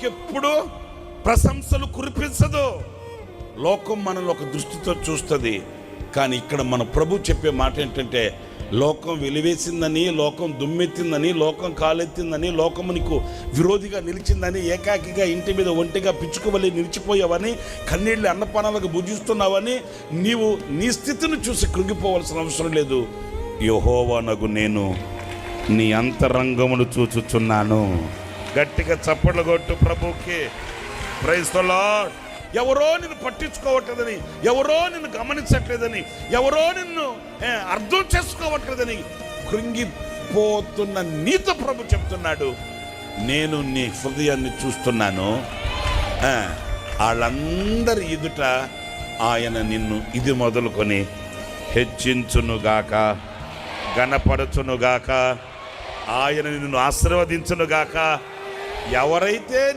నీకెప్పుడు ప్రశంసలు కురిపించదు. లోకం మనల్ని ఒక దృష్టితో చూస్తుంది. కానీ ఇక్కడ మన ప్రభు చెప్పే మాట ఏంటంటే, లోకం వెలివేసిందని, లోకం దుమ్మెత్తిందని, లోకం కాలెత్తిందని, లోకము నీకు విరోధిగా నిలిచిందని, ఏకాకిగా ఇంటి మీద ఒంటిగా పిచ్చుకోవలి నిలిచిపోయావని, కన్నీళ్ళు అన్నపానాలకు భుజిస్తున్నావని నీవు నీ స్థితిని చూసి కృంగిపోవలసిన అవసరం లేదు. యెహోవానగు నేను నీ అంతరంగమును చూచుచున్నాను. గట్టిగా చప్పట్లు కొట్టు ప్రభుకి. Praise the lord. ఎవరో నిన్ను పట్టించుకోవట్లేదని, ఎవరో నిన్ను గమనించట్లేదని, ఎవరో నిన్ను అర్థం చేసుకోవట్లేదని కృంగిపోతున్న నీతో ప్రభు చెప్తున్నాడు, నేను నీ హృదయాన్ని చూస్తున్నాను. వాళ్ళందరి ఎదుట ఆయన నిన్ను ఇది మొదలుకొని హెచ్చించునుగాక, గణపరచునుగాక, ఆయన నిన్ను ఆశీర్వదించునుగాక. ఎవరైతే